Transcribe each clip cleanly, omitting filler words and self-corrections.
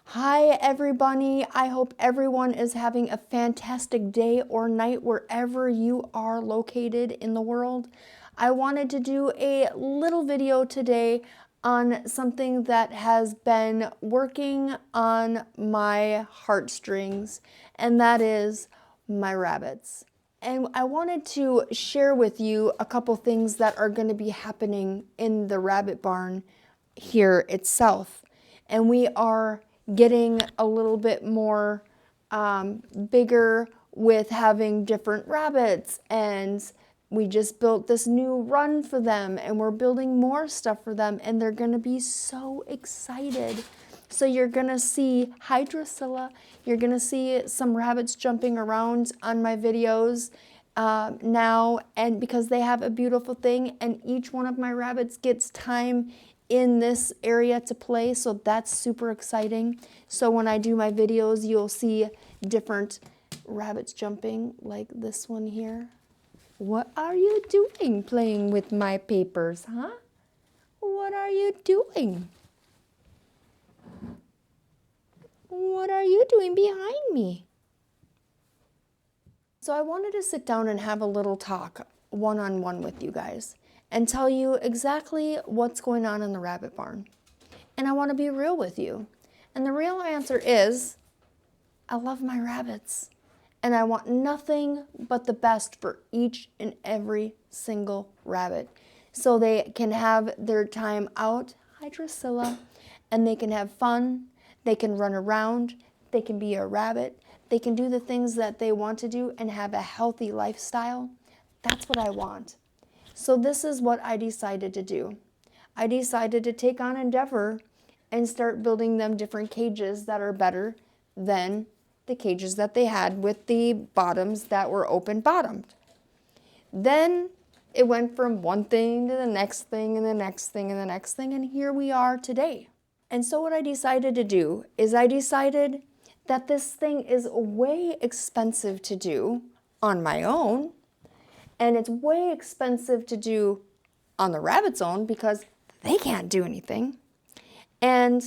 Hi everybody, I hope everyone is having a fantastic day or night wherever you are located in the world. I wanted to do a little video today on something that has been working on my heartstrings, and that is my rabbits. And I wanted to share with you a couple things that are going to be happening in the rabbit barn here itself. And we are getting a little bit more bigger with having different rabbits, and we just built this new run for them, and we're building more stuff for them, and they're going to be so excited. So you're going to see, hi Drusilla, you're going to see some rabbits jumping around on my videos now, and because they have a beautiful thing, and each one of my rabbits gets time in this area to play, so that's super exciting. So when I do my videos, you'll see different rabbits jumping, like this one here. What are you doing playing with my papers, huh? What are you doing? What are you doing behind me? So I wanted to sit down and have a little talk one-on-one with you guys and tell you exactly what's going on in the rabbit barn. And I want to be real with you. And the real answer is, I love my rabbits. And I want nothing but the best for each and every single rabbit. So they can have their time out, hi Drusilla, and they can have fun, they can run around, they can be a rabbit, they can do the things that they want to do and have a healthy lifestyle. That's what I want. So this is what I decided to do. I decided to take on endeavor and start building them different cages that are better than the cages that they had with the bottoms that were open bottomed. Then it went from one thing to the next thing and the next thing and the next thing, and here we are today. And so what I decided to do is I decided that this thing is way expensive to do on my own, and it's way expensive to do on the rabbit's own because they can't do anything. And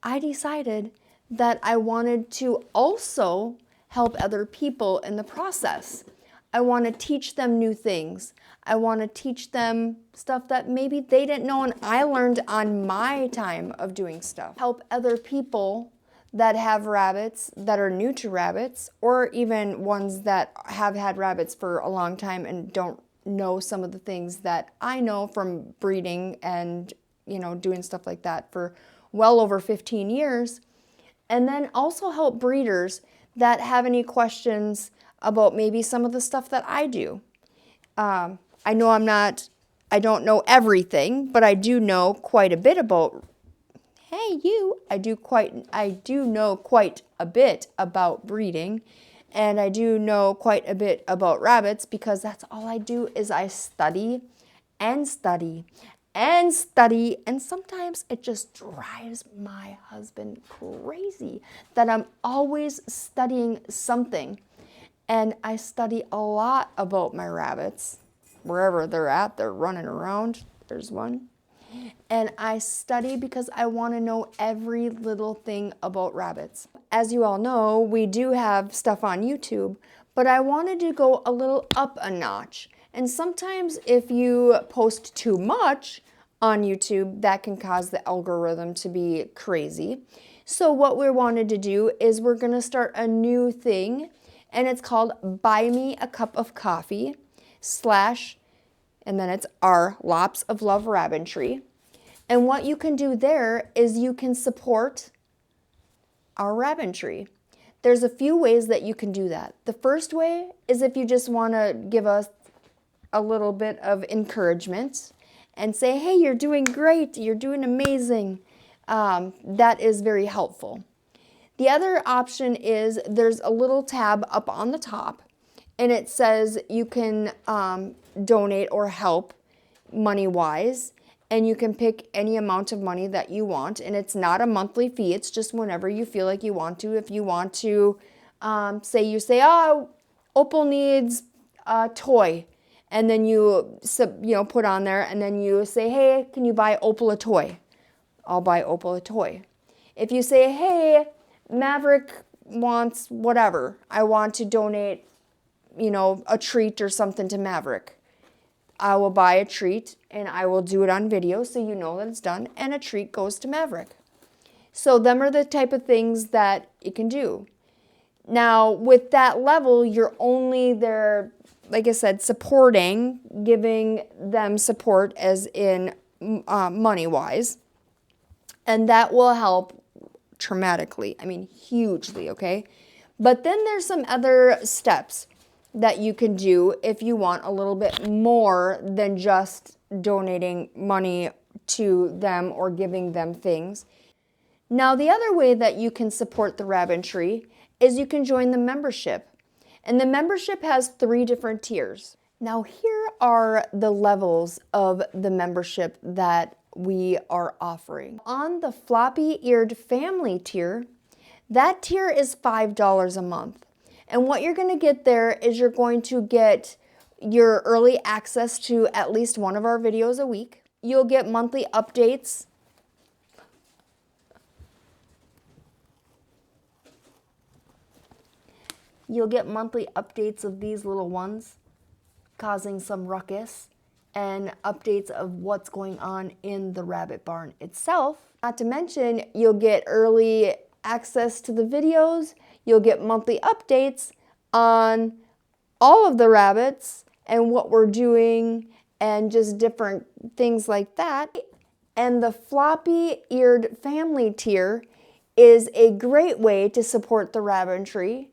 I decided that I wanted to also help other people in the process. I want to teach them new things. I want to teach them stuff that maybe they didn't know and I learned on my time of doing stuff. Help other people that have rabbits, that are new to rabbits, or even ones that have had rabbits for a long time and don't know some of the things that I know from breeding and, doing stuff like that for well over 15 years. And then also help breeders that have any questions about maybe some of the stuff that I do. I don't know everything, but I do know quite a bit about I do know quite a bit about breeding, and I do know quite a bit about rabbits because that's all I do is I study and study and study, and sometimes it just drives my husband crazy that I'm always studying something. And I study a lot about my rabbits. Wherever they're at, they're running around. There's one. And I study because I want to know every little thing about rabbits. As you all know, we do have stuff on YouTube, but I wanted to go a little up a notch. And sometimes if you post too much on YouTube, that can cause the algorithm to be crazy. So what we wanted to do is we're going to start a new thing, and it's called Buy Me a Cup of Coffee / and then it's our Lops of Love Rabbitry. And what you can do there is you can support our rabbitry. There's a few ways that you can do that. The first way is if you just want to give us a little bit of encouragement and say, hey, you're doing great, you're doing amazing. That is very helpful. The other option is there's a little tab up on the top, and it says you can donate or help money-wise, and you can pick any amount of money that you want, and it's not a monthly fee, it's just whenever you feel like you want to. If you want to, say, oh, Opal needs a toy, and then you put on there, and then you say, hey, can you buy Opal a toy? I'll buy Opal a toy. If you say, hey, Maverick wants whatever, I want to donate, a treat or something to Maverick, I will buy a treat and I will do it on video so you know that it's done, and a treat goes to Maverick. So them are the type of things that you can do. Now, with that level, you're only there, like I said, supporting, giving them support as in money-wise. And that will help dramatically, hugely, okay? But then there's some other steps that you can do if you want a little bit more than just donating money to them or giving them things. Now, the other way that you can support the Rabbitry is you can join the membership. And the membership has 3 different tiers. Now, here are the levels of the membership that we are offering. On the floppy-eared family tier, that tier is $5 a month. And what you're going to get there is you're going to get your early access to at least one of our videos a week. You'll get monthly updates. You'll get monthly updates of these little ones causing some ruckus, and updates of what's going on in the rabbit barn itself. Not to mention, you'll get early access to the videos. You'll get monthly updates on all of the rabbits and what we're doing and just different things like that. And the floppy-eared family tier is a great way to support the Rabbitry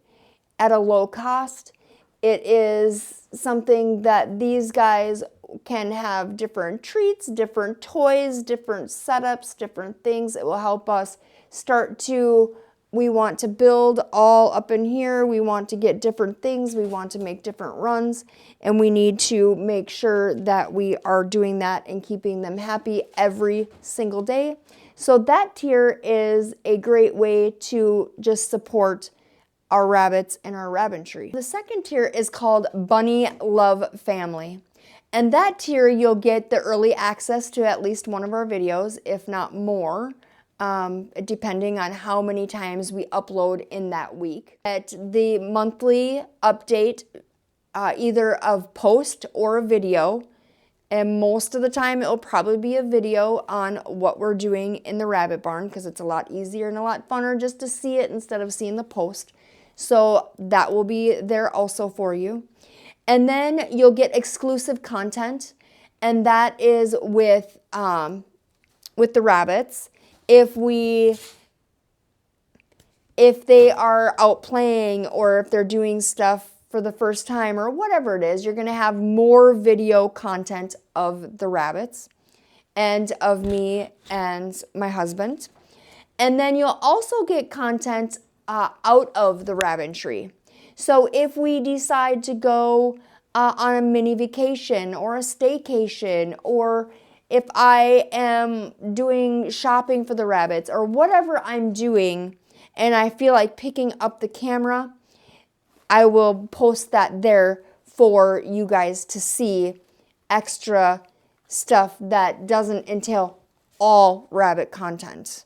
at a low cost. It is something that these guys can have different treats, different toys, different setups, different things. It will help us start to, we want to build all up in here. We want to get different things. We want to make different runs, and we need to make sure that we are doing that and keeping them happy every single day. So that tier is a great way to just support our rabbits and our Rabbitry. The second tier is called Bunny Love Family. And that tier, you'll get the early access to at least one of our videos, if not more, depending on how many times we upload in that week. At the monthly update, either of post or a video, and most of the time it'll probably be a video on what we're doing in the rabbit barn, because it's a lot easier and a lot funner just to see it instead of seeing the post. So that will be there also for you. And then you'll get exclusive content, and that is with the rabbits. If they are out playing, or if they're doing stuff for the first time, or whatever it is, you're going to have more video content of the rabbits and of me and my husband. And then you'll also get content out of the Rabbitry. So if we decide to go on a mini vacation or a staycation, or if I am doing shopping for the rabbits, or whatever I'm doing and I feel like picking up the camera, I will post that there for you guys to see extra stuff that doesn't entail all rabbit content.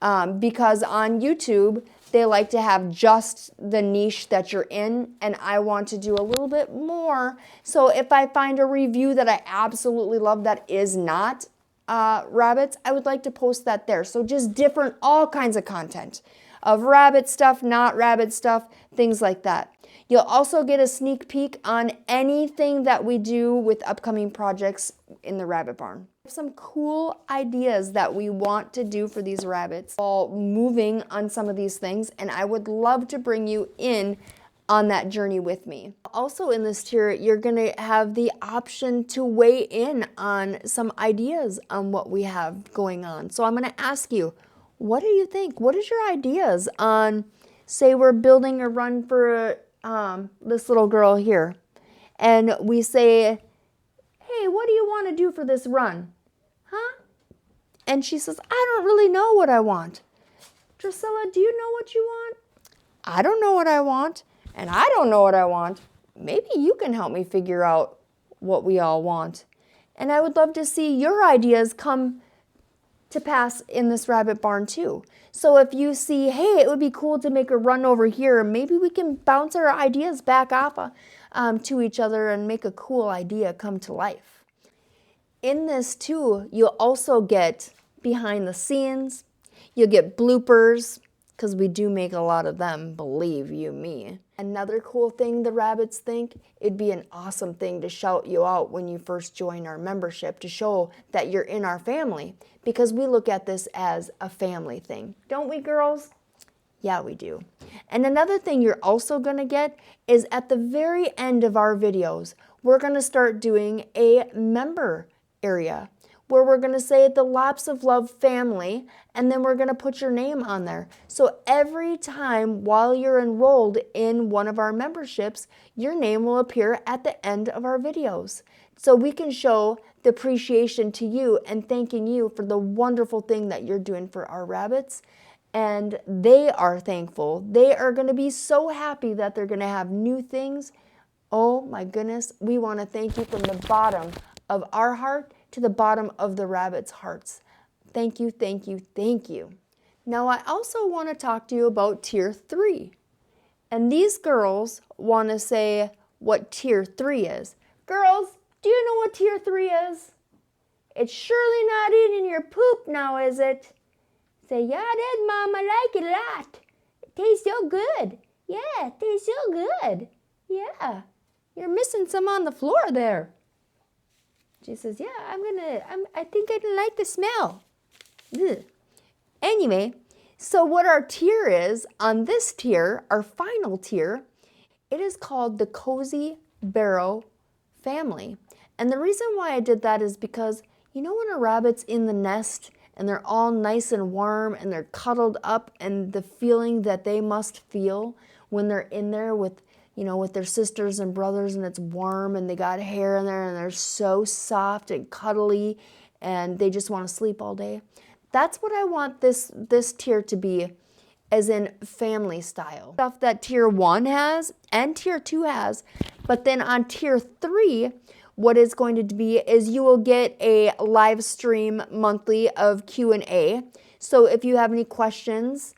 Because on YouTube, they like to have just the niche that you're in, and I want to do a little bit more. So if I find a review that I absolutely love that is not rabbits, I would like to post that there. So just different, all kinds of content of rabbit stuff, not rabbit stuff, things like that. You'll also get a sneak peek on anything that we do with upcoming projects in the rabbit barn. Some cool ideas that we want to do for these rabbits, all moving on some of these things, and I would love to bring you in on that journey with me. Also in this tier, you're going to have the option to weigh in on some ideas on what we have going on. So I'm going to ask you, what do you think? What is your ideas on, say we're building a run for this little girl here, and we say, hey, what do you want to do for this run? Huh? And she says, I don't really know what I want. Drusilla, do you know what you want? I don't know what I want, and I don't know what I want. Maybe you can help me figure out what we all want. And I would love to see your ideas come to pass in this rabbit barn too. So if you see, hey, it would be cool to make a run over here, maybe we can bounce our ideas back off to each other and make a cool idea come to life. In this too, you'll also get behind the scenes, you'll get bloopers, because we do make a lot of them, believe you me. Another cool thing the rabbits think, it'd be an awesome thing to shout you out when you first join our membership to show that you're in our family, because we look at this as a family thing. Don't we, girls? Yeah, we do. And another thing you're also going to get is at the very end of our videos, we're going to start doing a member area where we're going to say the Lots of Love family, and then we're going to put your name on there. So every time while you're enrolled in one of our memberships, your name will appear at the end of our videos. So we can show the appreciation to you and thanking you for the wonderful thing that you're doing for our rabbits. And they are thankful. They are going to be so happy that they're going to have new things. Oh my goodness, we want to thank you from the bottom of our heart to the bottom of the rabbits' hearts. Thank you, thank you, thank you. Now I also want to talk to you about Tier 3. And these girls want to say what Tier 3 is. Girls, do you know what Tier 3 is? It's surely not eating your poop now, is it? Say, yeah, it is, Mom. I like it a lot. It tastes so good. Yeah, it tastes so good. Yeah, you're missing some on the floor there. She says, yeah, I think I didn't like the smell. Ugh. Anyway, so what our tier is, on this tier, our final tier, it is called the Cozy Barrow Family. And the reason why I did that is because, you know when a rabbit's in the nest and they're all nice and warm and they're cuddled up, and the feeling that they must feel when they're in there with, you know, with their sisters and brothers, and it's warm and they got hair in there and they're so soft and cuddly and they just want to sleep all day. That's what I want this tier to be, as in family style. Stuff that Tier 1 has and Tier 2 has. But then on Tier 3, what is going to be is you will get a live stream monthly of Q&A. So if you have any questions,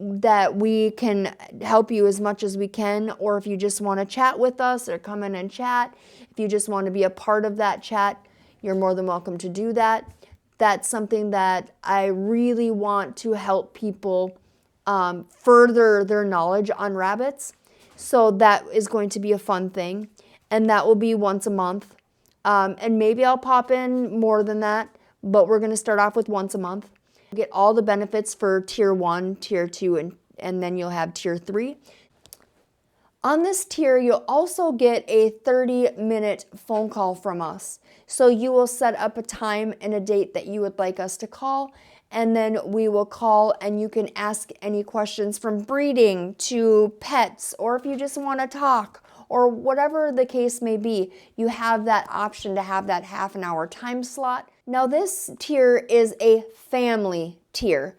that we can help you as much as we can, or if you just want to chat with us or come in and chat, if you just want to be a part of that chat, you're more than welcome to do that. That's something that I really want to help people further their knowledge on rabbits. So that is going to be a fun thing, and that will be once a month. And maybe I'll pop in more than that, but we're going to start off with once a month. Get all the benefits for Tier 1, Tier 2, and then you'll have Tier 3. On this tier, you'll also get a 30-minute phone call from us. So you will set up a time and a date that you would like us to call, and then we will call and you can ask any questions from breeding to pets, or if you just want to talk, or whatever the case may be, you have that option to have that half an hour time slot. Now this tier is a family tier.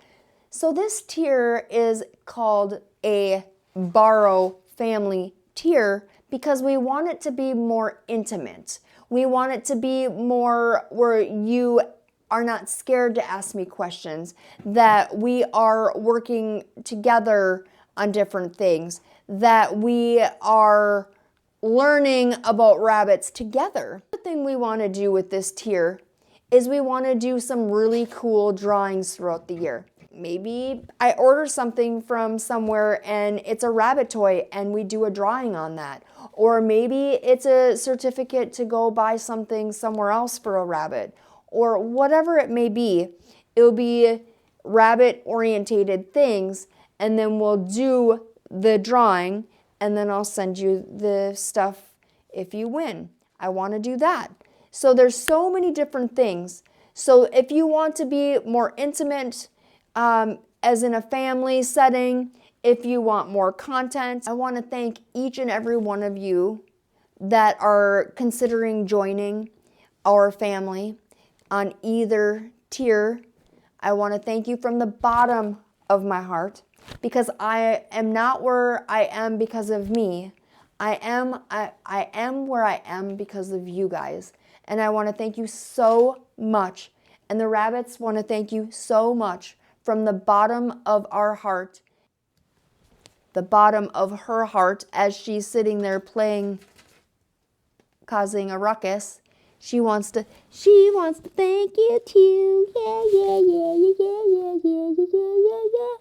So this tier is called a Barrow family tier because we want it to be more intimate. We want it to be more where you are not scared to ask me questions, that we are working together on different things, that we are learning about rabbits together. The thing we want to do with this tier is we want to do some really cool drawings throughout the year. Maybe I order something from somewhere and it's a rabbit toy and we do a drawing on that. Or maybe it's a certificate to go buy something somewhere else for a rabbit. Or whatever it may be, it'll be rabbit orientated things, and then we'll do the drawing, and then I'll send you the stuff if you win. I want to do that. So there's so many different things. So if you want to be more intimate, as in a family setting, if you want more content, I want to thank each and every one of you that are considering joining our family on either tier. I want to thank you from the bottom of my heart, because I am not where I am because of me. I am where I am because of you guys. And I want to thank you so much. And the rabbits want to thank you so much from the bottom of our heart, the bottom of her heart, as she's sitting there playing, causing a ruckus. She wants to thank you too. Yeah, yeah, yeah, yeah, yeah, yeah, yeah, yeah, yeah, yeah.